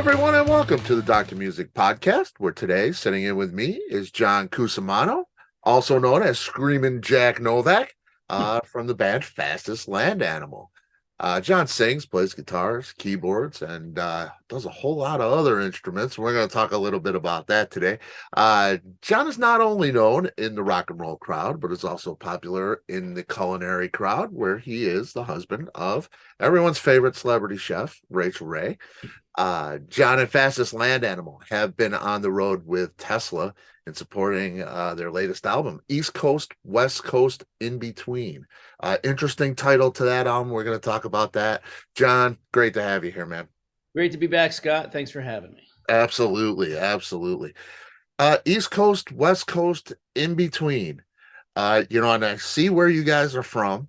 everyone, and welcome to the Doctor Music Podcast, where today, sitting in with me is John Cusimano, also known as Screamin Jack Novak, from the band Fastest Land Animal. John sings, plays guitars, keyboards, and does a whole lot of other instruments. We're going to talk a little bit about that today. John is not only known in the rock and roll crowd, but is also popular in the culinary crowd, where he is the husband of everyone's favorite celebrity chef, Rachel Ray. John and Fastest Land Animal have been on the road with Tesla in supporting their latest album, East Coast, West Coast, In Between. Interesting title to that album. We're going to talk about that. John, great to have you here, man. Great to be back, Scott. Thanks for having me. Absolutely, absolutely. East Coast, West Coast, In Between. And I see where you guys are from.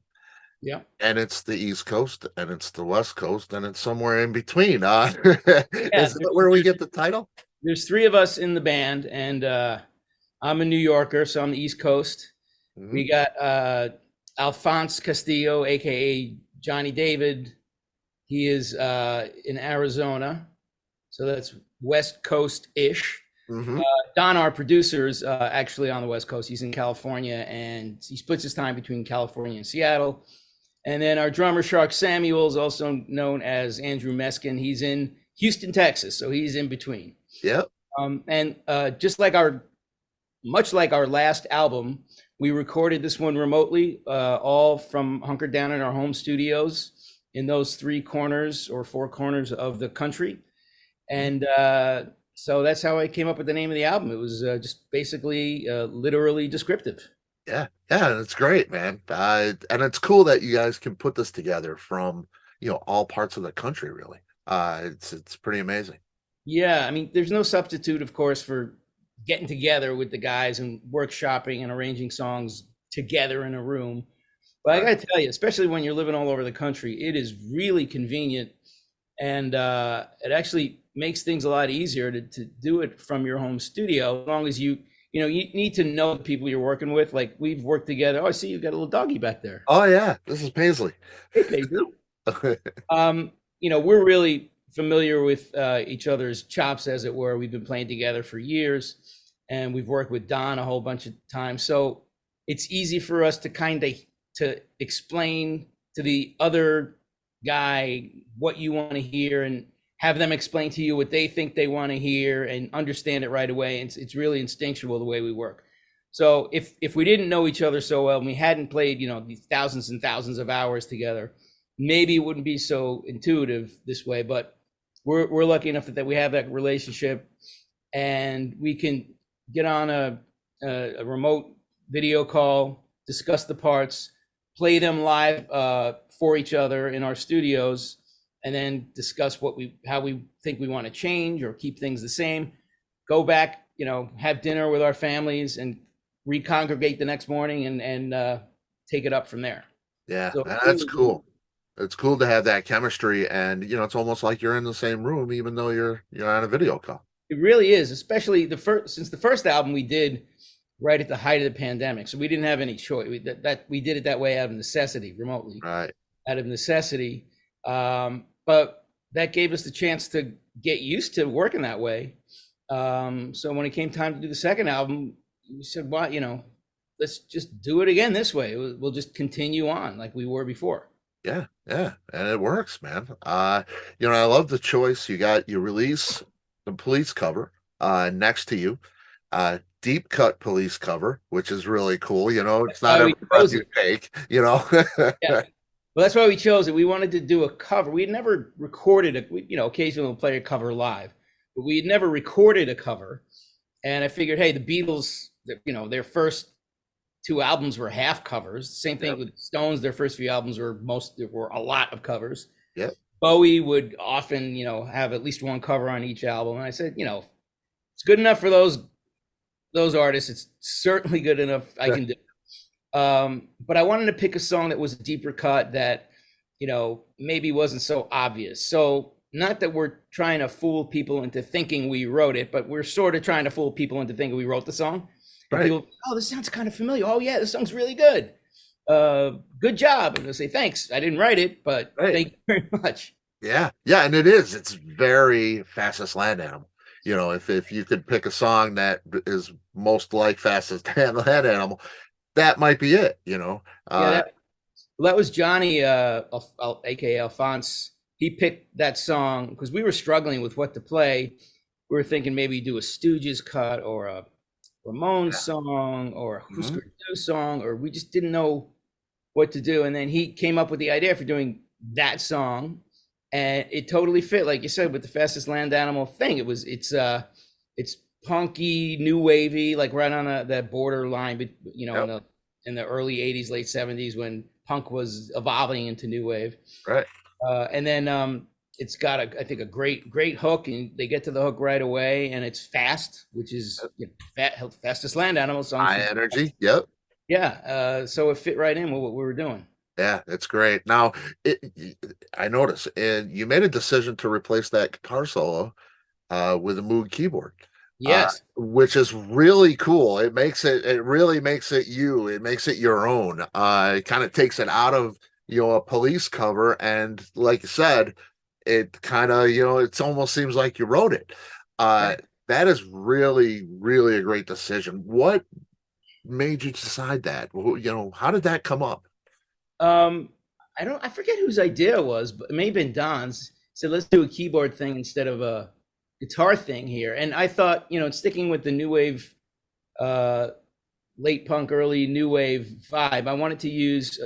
Yeah. And it's the East Coast, and it's the West Coast, and it's somewhere in between. Is that where we get the title? There's three of us in the band, and I'm a New Yorker, so I'm the East Coast. Mm-hmm. We got Alphonse Castillo, a.k.a. Johnny David. He is in Arizona, so that's West Coast-ish. Mm-hmm. Don, our producer, is actually on the West Coast. He's in California, and he splits his time between California and Seattle. And then our drummer, Shark Samuels, also known as Andrew Meskin, he's in Houston, Texas, so he's in between. Yep. And much like our last album, we recorded this one remotely, all from hunkered down in our home studios in those three corners or four corners of the country. And so that's how I came up with the name of the album. It was just basically literally descriptive. Yeah, it's great, man. And it's cool that you guys can put this together from, all parts of the country, really. It's pretty amazing. Yeah, I mean, there's no substitute, of course, for getting together with the guys and workshopping and arranging songs together in a room. But I got to tell you, especially when you're living all over the country, it is really convenient, and it actually makes things a lot easier to do it from your home studio, as long as you need to know the people you're working with. Like, we've worked together. Oh, I see you've got a little doggy back there. Oh yeah, this is Paisley. Hey, Paisley. We're really familiar with each other's chops, as it were. We've been playing together for years, and we've worked with Don a whole bunch of times. So it's easy for us to to explain to the other guy what you want to hear, and have them explain to you what they think they want to hear, and understand it right away. And it's really instinctual the way we work. So if we didn't know each other so well, and we hadn't played, these thousands and thousands of hours together, maybe it wouldn't be so intuitive this way. But we're lucky enough that we have that relationship, and we can get on a remote video call, discuss the parts, play them live for each other in our studios, and then discuss how we think we want to change or keep things the same. Go back, have dinner with our families, and recongregate the next morning and take it up from there. Yeah, so that's cool. It's cool to have that chemistry, and it's almost like you're in the same room, even though you're on a video call. It really is, especially since the first album we did right at the height of the pandemic, so we didn't have any choice. We did it that way out of necessity, remotely. Right. Out of necessity. But that gave us the chance to get used to working that way. So when it came time to do the second album, we said, well, let's just do it again this way. We'll just continue on like we were before. Yeah. And it works, man. I love the choice. You release the Police cover next to you. Deep cut Police cover, which is really cool. It's not every breath you take, Yeah. Well, that's why we chose it. We wanted to do a cover. We had never recorded occasionally we'll play a cover live, but we had never recorded a cover. And I figured, hey, the Beatles, their first two albums were half covers. Same thing with Stones. Their first few albums were a lot of covers. Yeah. Bowie would often, have at least one cover on each album. And I said, it's good enough for those artists. It's certainly good enough I can do. But I wanted to pick a song that was a deeper cut that, maybe wasn't so obvious. So not that we're trying to fool people into thinking we wrote it, but we're sort of trying to fool people into thinking we wrote the song. Right. People, oh, this sounds kind of familiar. Oh yeah, this song's really good. Good job. And they'll say, thanks. I didn't write it, but thank you very much. Yeah, yeah, and it is. It's very fastest land animal. You know, if you could pick a song that is most like fastest land animal, that might be it. You know, Yeah, uh, that was Johnny, aka Alphonse. He picked that song because we were struggling with what to play. We were thinking maybe do a Stooges cut or a Ramones song or a mhm. Husker Du song, or we just didn't know what to do. And then he came up with the idea for doing that song, and it totally fit, like you said, with the fastest land animal thing. It's punky, new wavy, like right on that borderline, but Yep, in the early '80s, late '70s when punk was evolving into new wave. right. And then it's got I think a great hook, and they get to the hook right away, and it's fast, which is fastest land animal song High should. energy. Yep. Yeah, so it fit right in with what we were doing. Yeah, it's great. Now, I noticed, and you made a decision to replace that guitar solo with a Moog keyboard, Yes. which is really cool. It really makes it you. It makes it your own. It kind of takes it out of, a police cover, and like you said, it kind of, it almost seems like you wrote it. Uh, Yeah. that is really, really a great decision. What made you decide that? How did that come up? Um, I forget whose idea it was, but it may have been Don's. He said, let's do a keyboard thing instead of a guitar thing here. And I thought, sticking with the new wave, uh, late punk, early new wave vibe, I wanted to use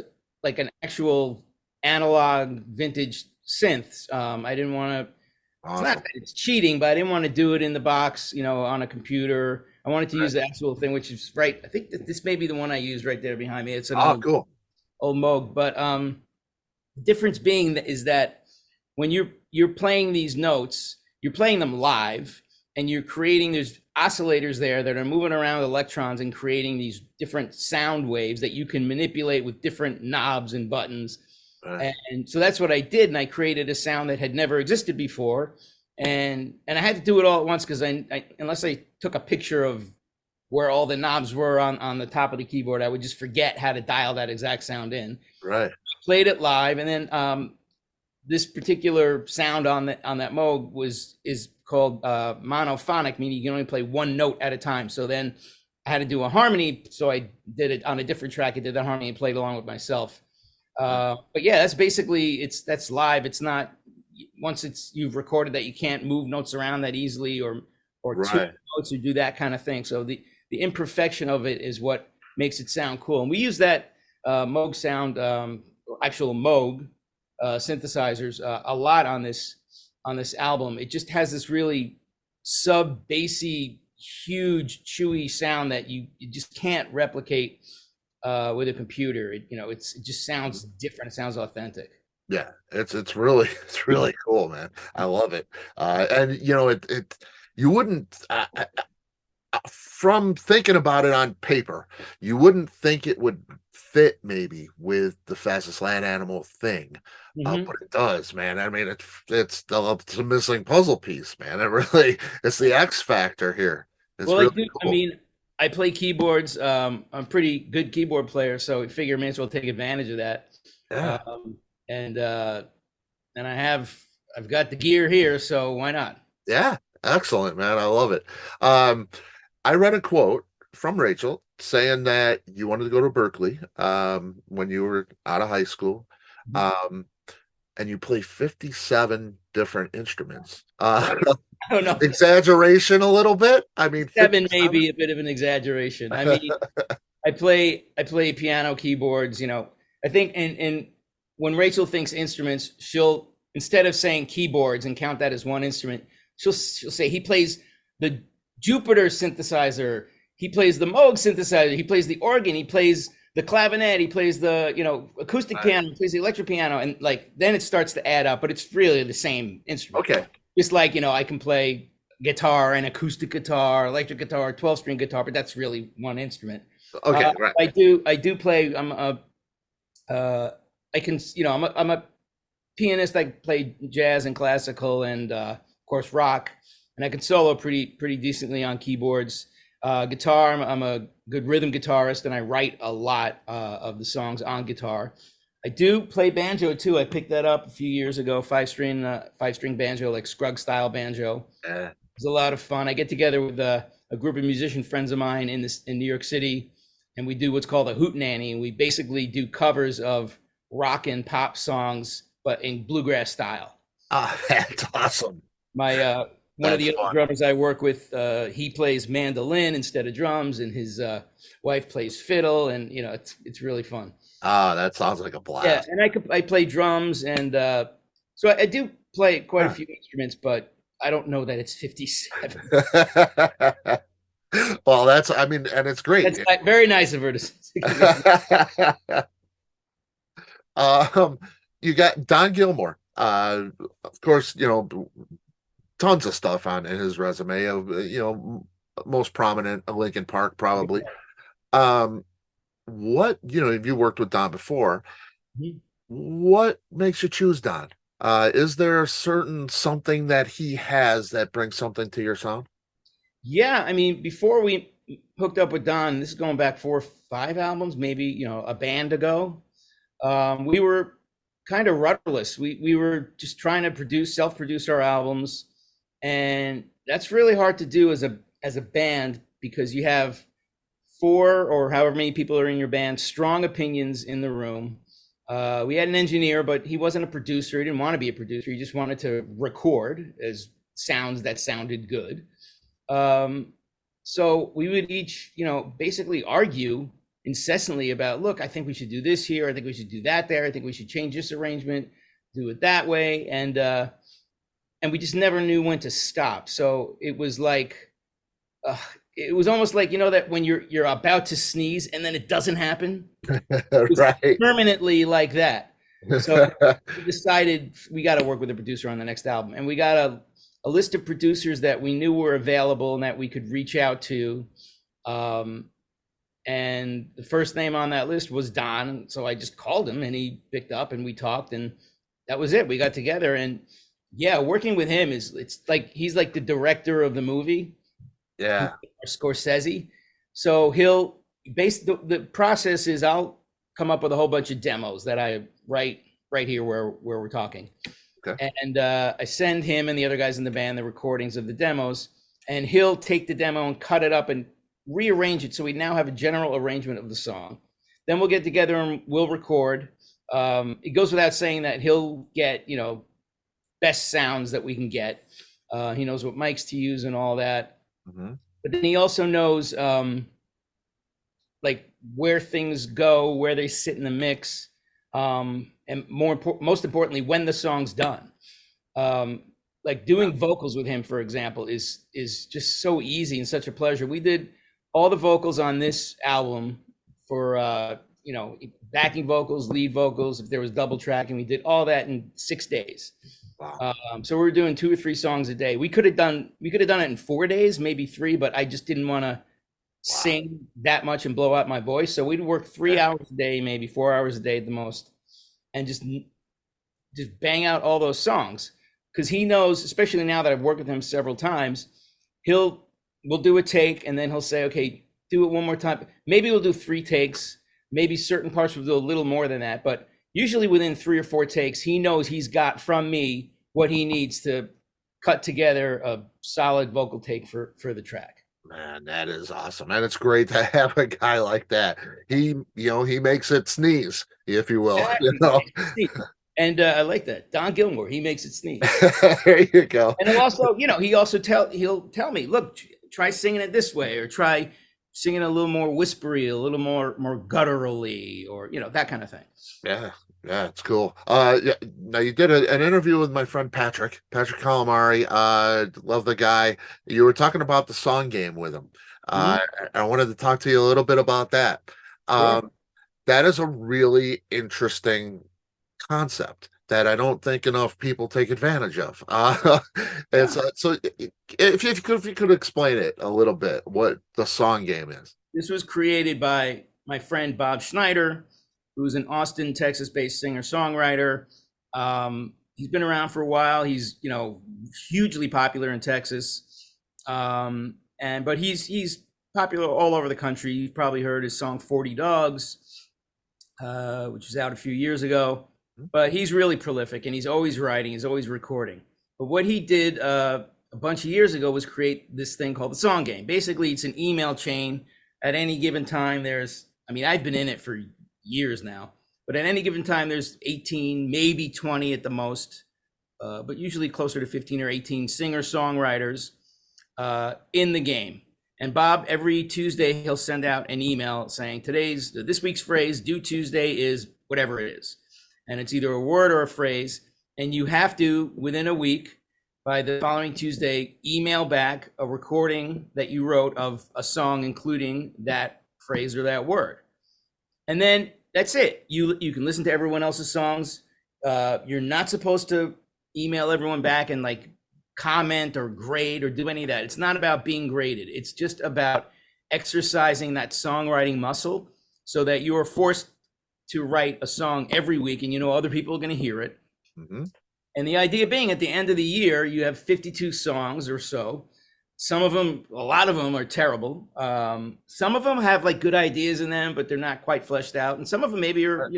like an actual analog vintage synth. I didn't want to, it's not Awesome. that it's cheating, but I didn't want to do it in the box, on a computer. I wanted to Right. use the actual thing, which is right. I think that this may be the one I used right there behind me. It's an Oh, old cool. Moog, but the difference being is that when you're playing these notes, you're playing them live, and you're creating there's oscillators there that are moving around with electrons and creating these different sound waves that you can manipulate with different knobs and buttons. Right. And so that's what I did, and I created a sound that had never existed before, and I had to do it all at once because unless I took a picture of where all the knobs were on the top of the keyboard, I would just forget how to dial that exact sound in. Right. Played it live, and then this particular sound on that Moog is called monophonic, meaning you can only play one note at a time. So then I had to do a harmony, so I did it on a different track. I did the harmony and played along with myself. But yeah, that's basically that's live. It's not once you've recorded that you can't move notes around that easily or two Right. notes or do that kind of thing. So the imperfection of it is what makes it sound cool. And we use that Moog sound, actual Moog synthesizers a lot on this album. It just has this really sub bassy, huge, chewy sound that you just can't replicate with a computer. It just sounds different. It sounds authentic. Yeah, it's really it's really cool, man. I love it. And it you wouldn't from thinking about it on paper, you wouldn't think it would fit maybe with the fastest land animal thing. Mm-hmm. But it does, man. I mean, it's a missing puzzle piece, man. It really it's the X factor here. It's Well, I really do. I cool. mean, I play keyboards. I'm a pretty good keyboard player, so I figure I may as well take advantage of that. Yeah. Um, and I've got the gear here, so why not? Yeah. Excellent, man. I love it. Um, I read a quote from Rachel saying that you wanted to go to Berkeley when you were out of high school, um, and you play 57 different instruments. I don't know. Exaggeration a little bit. I mean, Seven may 57. be a bit of an exaggeration. I mean, I play piano, keyboards. I think and when Rachel thinks instruments, she'll instead of saying keyboards and count that as one instrument, she'll say he plays the Jupiter synthesizer, he plays the Moog synthesizer, he plays the organ, he plays the clavinet, he plays the acoustic Right. piano, he plays the electric piano, and like then it starts to add up, but it's really the same instrument. Okay. Just like I can play guitar and acoustic guitar, electric guitar, 12-string guitar, but that's really one instrument. Okay. Right. I do play. I can I'm a pianist. I play jazz and classical and of course rock, and I can solo pretty decently on keyboards. Guitar, I'm a good rhythm guitarist, and I write a lot of the songs on guitar. I do play banjo too. I picked that up a few years ago, five string banjo, like Scruggs style banjo. Yeah. It's a lot of fun. I get together with a group of musician friends of mine in New York City, and we do what's called a hootenanny. And we basically do covers of rock and pop songs, but in bluegrass style. Ah, that's awesome. My one of That's the other fun. drummers I work with, he plays mandolin instead of drums, and his wife plays fiddle, and it's really fun. Ah, that sounds like a Yeah, blast. and I play drums, and so I do play quite a Huh. few instruments, but I don't know that it's 57. Well, that's, I mean, and it's great. Very nice of her to give me. Um, you got Don Gilmore. Of course, tons of stuff on in his resume of, most prominent Linkin Park, probably. Um, what, if you worked with Don before, what makes you choose Don? Is there a certain something that he has that brings something to your sound? Yeah, I mean, before we hooked up with Don, this is going back 4 or 5 albums, maybe a band ago. We were kind of rudderless. We were just trying to self-produce our albums, and that's really hard to do as a band because you have four or however many people are in your band, strong opinions in the room. We had an engineer, but he wasn't a producer. He didn't want to be a producer. He just wanted to record as sounds that sounded good. So we would each, basically argue incessantly about, look, I think we should do this here. I think we should do that there. I think we should change this arrangement, do it that way. And we just never knew when to stop. So it was like, it was almost like, that when you're about to sneeze and then it doesn't happen. It was Right. permanently like that. So we decided we got to work with a producer on the next album. And we got a list of producers that we knew were available and that we could reach out to. And the first name on that list was Don. So I just called him and he picked up and we talked, and that was it. We got together, and yeah, working with him it's like he's like the director of the movie, Yeah. Scorsese. So he'll the process is I'll come up with a whole bunch of demos that I write right here where we're talking. Okay. And I send him and the other guys in the band the recordings of the demos, and he'll take the demo and cut it up and rearrange it so we now have a general arrangement of the song. Then we'll get together and we'll record. It goes without saying that he'll get best sounds that we can get. He knows what mics to use and all that. Mm-hmm. But then he also knows like where things go, where they sit in the mix, and most importantly, when the song's done. Like doing vocals with him, for example, is just so easy and such a pleasure. We did all the vocals on this album for backing vocals, lead vocals. If there was double tracking, we did all that in 6 days. Wow. So we were doing 2 or 3 songs a day. We could have done it in 4 days, maybe 3, but I just didn't want to sing that much and blow out my voice. So we'd work 3 hours a day, maybe 4 hours a day at the most, and just bang out all those songs. Because he knows, especially now that I've worked with him several times, we'll do a take and then he'll say, okay, do it one more time. Maybe we'll do 3 takes. Maybe certain parts will do a little more than that, but usually within 3 or 4 takes, he knows he's got from me what he needs to cut together a solid vocal take for the track. Man, that is awesome. And it's great to have a guy like that. He makes it sneeze, if you will. Exactly. And I like that. Don Gilmore, he makes it sneeze. There you go. And he'll tell me, look, try singing it this way, or try singing a little more whispery, a little more gutturally, or that kind of thing. Yeah, it's cool. Yeah, now you did an interview with my friend Patrick Calamari. Love the guy. You were talking about the song game with him. I wanted to talk to you a little bit about that. Sure. That is a really interesting concept that I don't think enough people take advantage of. And so if you could explain it a little bit, what the song game is. This was created by my friend Bob Schneider, who's an Austin, Texas-based singer-songwriter. He's been around for a while. He's hugely popular in Texas, but he's popular all over the country. You've probably heard his song "40 Dogs." which was out a few years ago. Mhm. But he's really prolific, and he's always writing, he's always recording. But what he did a bunch of years ago was create this thing called the Song Game. Basically, it's an email chain. At any given time, I've been in it for years now, but at any given time, there's 18, maybe 20 at the most, but usually closer to 15 or 18 singer-songwriters in the game. And Bob, every Tuesday, he'll send out an email saying this week's phrase due Tuesday is whatever it is. And it's either a word or a phrase. And you have to, within a week, by the following Tuesday, email back a recording that you wrote of a song, including that phrase or that word. And then that's it. You can listen to everyone else's songs. You're not supposed to email everyone back and like comment or grade or do any of that. It's not about being graded. It's just about exercising that songwriting muscle so that you are forced to write a song every week, and other people are going to hear it. Mm-hmm. And the idea being, at the end of the year, you have 52 songs or so. Some of them, a lot of them are terrible. Some of them have like good ideas in them, but they're not quite fleshed out. And some of them maybe are,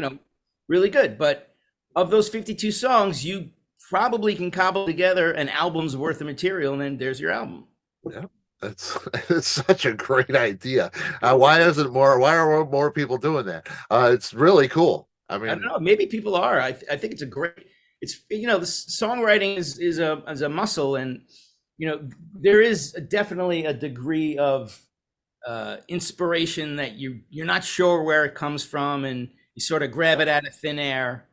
really good. But of those 52 songs, you probably can cobble together an album's worth of material, and then there's your album. Yeah, it's such a great idea. Why are more people doing that? It's really cool. I I mean, don't know. Maybe people are. I think it's a great. It's the songwriting is a muscle, and there is definitely a degree of inspiration that you're not sure where it comes from, and you sort of grab it out of thin air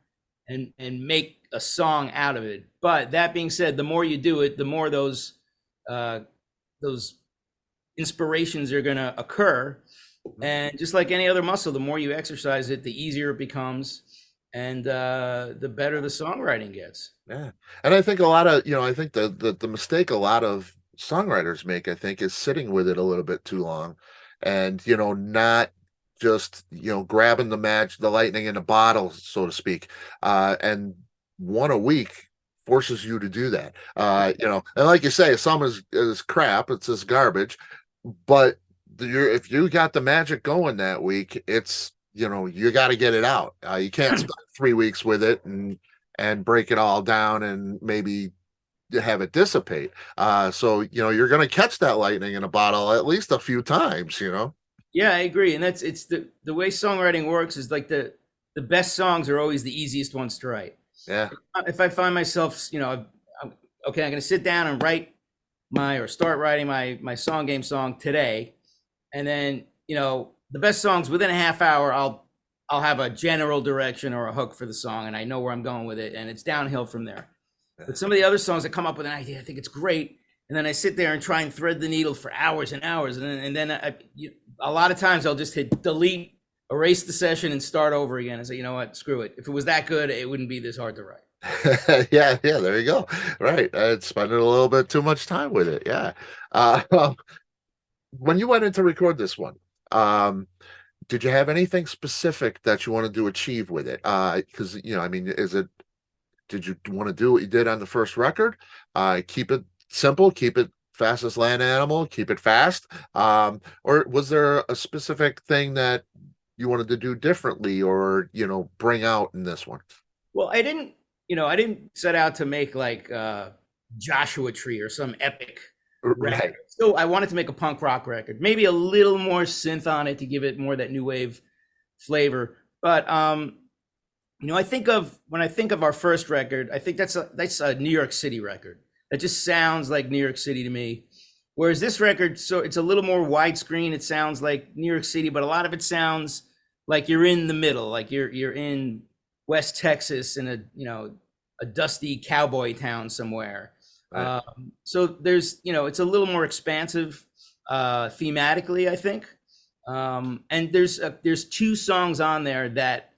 and make a song out of it. But that being said, the more you do it, the more those inspirations are going to occur. And just like any other muscle, the more you exercise it, the easier it becomes, and the better the songwriting gets. yeah. And I think a lot of, I think the mistake a lot of songwriters make, I think, is sitting with it a little bit too long and, not just, grabbing the lightning in a bottle, so to speak. And one a week forces you to do that. And like you say, some is crap, it's just garbage, but if you got the magic going that week, it's you got to get it out. You can't spend 3 weeks with it and break it all down and maybe have it dissipate. So you're going to catch that lightning in a bottle at least a few times. Yeah, I agree, and it's the way songwriting works is like the best songs are always the easiest ones to write. Yeah. If I find myself, I'm going to sit down and start writing my song game song today, and then the best songs within a half hour, I'll have a general direction or a hook for the song, and I know where I'm going with it, and it's downhill from there. But some of the other songs that come up with an idea, I think it's great, and then I sit there and try and thread the needle for hours and hours, and then a lot of times I'll just hit delete, erase the session, and start over again, and say, you know what, screw it. If it was that good, it wouldn't be this hard to write. Yeah, there you go. Right. Spending a little bit too much time with it. Yeah. When you went in to record this one, did you have anything specific that you wanted to achieve with it? Because did you want to do what you did on the first record? Keep it simple, keep it fastest land animal, keep it fast. Or was there a specific thing that you wanted to do differently or, bring out in this one? Well, I didn't set out to make like Joshua Tree or some epic Right. record. So I wanted to make a punk rock record, maybe a little more synth on it to give it more that new wave flavor. But when I think of our first record, I think that's a New York City record. That just sounds like New York City to me. Whereas this record, so it's a little more widescreen. It sounds like New York City, but a lot of it sounds like you're in the middle, like you're in West Texas in a dusty cowboy town somewhere. Right. So there's, it's a little more expansive thematically, I think. And there's two songs on there that,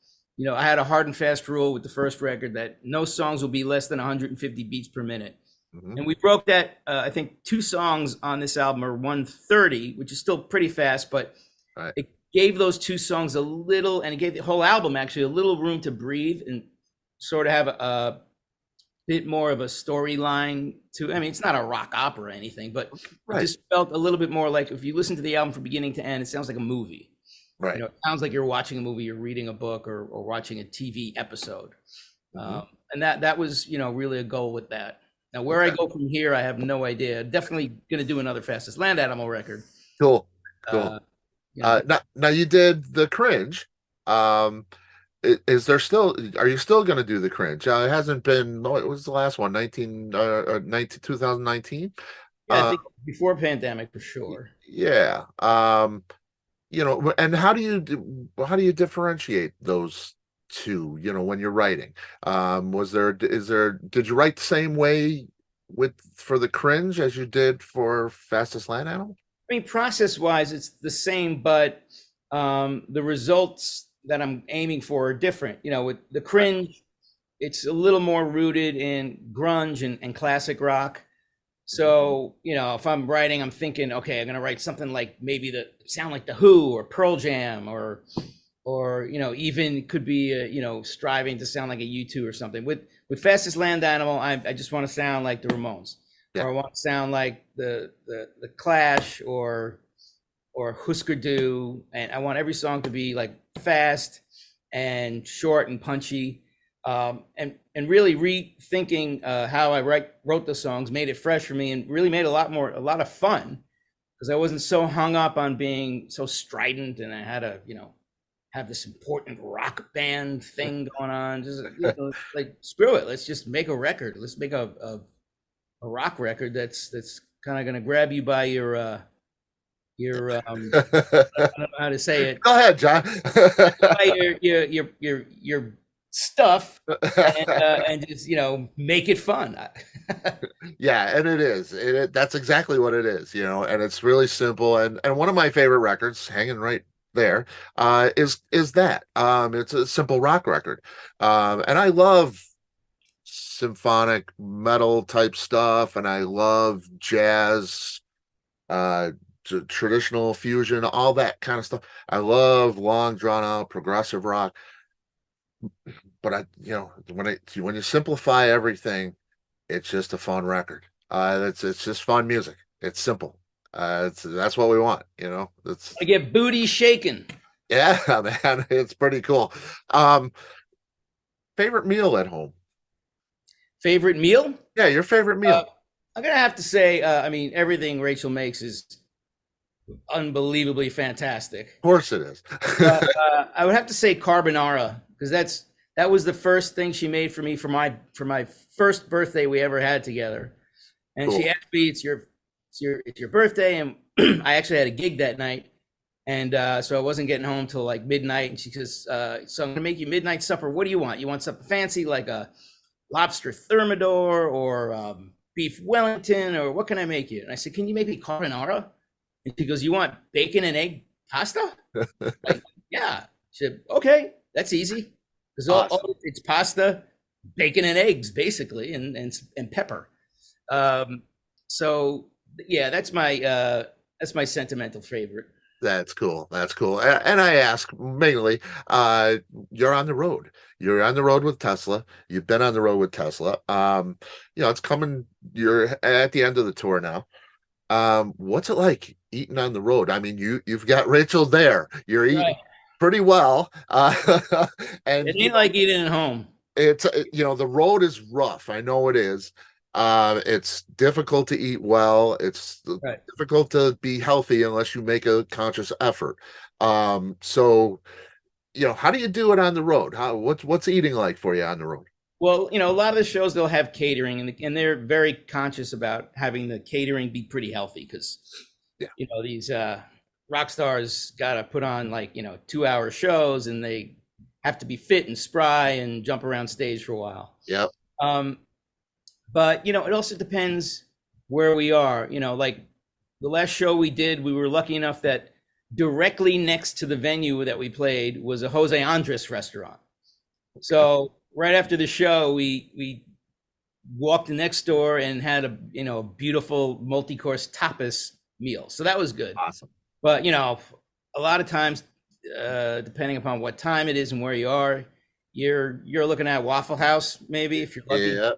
I had a hard and fast rule with the first record that no songs will be less than 150 beats per minute. Mm-hmm. And we broke that. I think two songs on this album are 130, which is still pretty fast, but Right. it gave those two songs and it gave the whole album actually a little room to breathe and sort of have a bit more of a storyline to. I mean, it's not a rock opera or anything, but Right. it just felt a little bit more like if you listen to the album from beginning to end, it sounds like a movie. Right. It sounds like you're watching a movie, you're reading a book, or watching a TV episode. Hmm. And that was, really a goal with that. Now, where I Okay. go from here, I have no idea. Definitely going to do another Fastest Land Animal record. Cool. Cool. Uh, but Now you did the Cringe. Um, is there still, are you still going to do the Cringe? It hasn't been, what was the last one? 2019? yeah, I think before pandemic for sure. Yeah. And how do you differentiate those two, when you're writing? Did you write the same way for the Cringe as you did for Fastest Land Animal? I mean, process wise, it's the same, but the results that I'm aiming for are different. With the Cringe, it's a little more rooted in grunge and classic rock. So, if I'm writing, I'm thinking, okay, I'm gonna write something like maybe the sound like the Who or Pearl Jam or even could be striving to sound like a U2 or something. With Fastest Land Animal, I just want to sound like the Ramones, Yeah. or I want to sound like the Clash or Husker Du, and I want every song to be like fast and short and punchy. And really rethinking how I wrote the songs made it fresh for me and really made a lot of fun because I wasn't so hung up on being so strident and I had to have this important rock band thing going on. Just like screw it, let's just make a record. Let's make a rock record that's kind of gonna grab you by your I don't know how to say it, Go ahead, John. by your stuff and just make it fun. Yeah, and it is. That's exactly what it is, and it's really simple. And one of my favorite records, hanging right there, is that. It's a simple rock record. And I love symphonic metal type stuff, and I love jazz, uh, traditional fusion, all that kind of stuff. I love long drawn out progressive rock. But when you simplify everything, it's just a fun record. It's just fun music. It's simple. That's what we want. It's I get booty shaking. Yeah, man. It's pretty cool. Um, Favorite meal at home? Favorite meal? Yeah, your favorite Uh, meal. I'm gonna have to say, I mean, everything Rachel makes is unbelievably fantastic. Of course it is. But I would have to say carbonara because that was the first thing she made for me for my first birthday we ever had together. And Cool. she asked me, "It's your birthday," and I actually had a gig that night, and so I wasn't getting home till like midnight. And she says, "So I'm gonna make you midnight supper. What do you want? You want something fancy like a lobster thermidor or beef Wellington, or what can I make you?" And I said, "Can you make me carbonara?" And she goes, "You want bacon and egg pasta?" Like, yeah. She said, "Okay, that's easy." Because Awesome. it's pasta, bacon and eggs, basically, and pepper. Um, so yeah, that's my sentimental favorite. That's cool. That's cool. And I ask mainly, you're on the road. You're on the road with Tesla. You've been on the road with Tesla. It's coming. You're at the end of the tour now. What's it like eating on the road? I mean, you've got Rachel there. You're eating Right. pretty well, and It ain't like eating at home. it's the road is rough. I know it is. It's difficult to eat well. It's Right. difficult to be healthy unless you make a conscious effort. So how do you do it on the road? What's eating like for you on the road? Well, a lot of the shows they'll have catering, and they're very conscious about having the catering be pretty healthy because Yeah. these rock stars got to put on like 2-hour shows, and they have to be fit and spry and jump around stage for a while. Yep. Um, but it also depends where we are. Like the last show we did, we were lucky enough that directly next to the venue that we played was a Jose Andres restaurant. So right after the show, we walked next door and had a beautiful multi-course tapas meal. So that was good. Awesome. But a lot of times, depending upon what time it is and where you are, you're looking at Waffle House maybe if you're lucky. Yeah.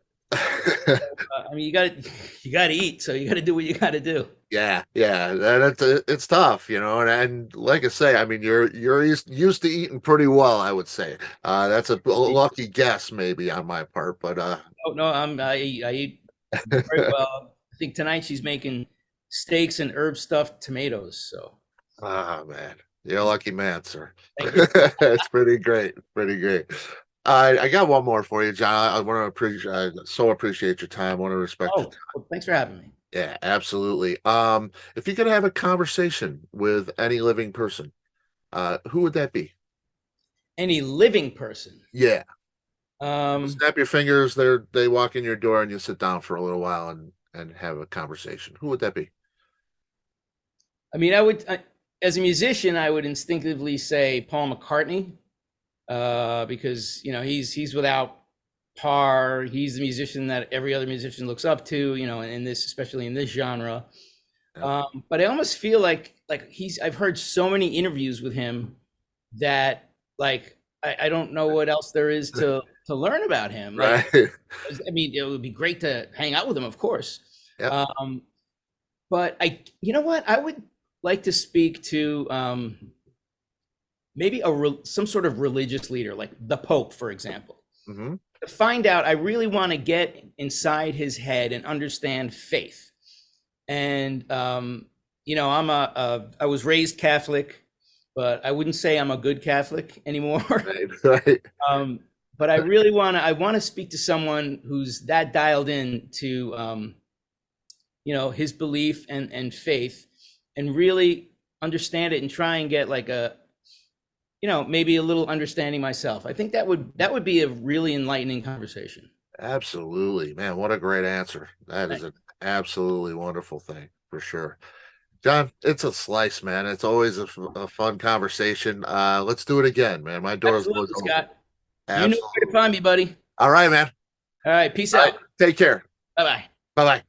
I mean, you got to eat, so you got to do what you got to do. Yeah, yeah, and it's tough, and like I say, I mean, you're used to eating pretty well, I would say. That's a lucky guess, maybe on my part, but Oh no, I eat very well. I think tonight she's making steaks and herb stuffed tomatoes. So ah, man, you're a lucky man, sir. thank you. It's pretty great, pretty great. I got one more for you, John. I want to appreciate, so appreciate your time. I want to respect your Oh, time. well, thanks for having me. Yeah, absolutely. If you could have a conversation with any living person, who would that be? Any living person. Yeah. Um, Snap your fingers. They walk in your door and you sit down for a little while and have a conversation. Who would that be? I mean, as a musician, I would instinctively say Paul McCartney, because he's without par. He's the musician that every other musician looks up to. In this, especially in this genre. Yeah. But I almost feel like I've heard so many interviews with him that like I don't know what else there is to learn about him. Like, Right. I mean, it would be great to hang out with him, of course. Yep. But you know what? I would like to speak to maybe some sort of religious leader, like the Pope, for example. Hmm. To find out, I really want to get inside his head and understand faith. And I was raised Catholic, but I wouldn't say I'm a good Catholic anymore. Right. Right. But I want to speak to someone who's that dialed in to his belief and faith, and really understand it and try and get like maybe a little understanding myself. I think that would be a really enlightening conversation. Absolutely, man. What a great answer. That is Thanks. an absolutely wonderful thing for sure. John, it's a slice, man. It's always a fun conversation. Let's do it again, man. My door is always Absolutely, open. Scott. You know where to Absolutely. find me, buddy. All right, man. All right, peace All right. out. Take care. Bye bye. Bye bye.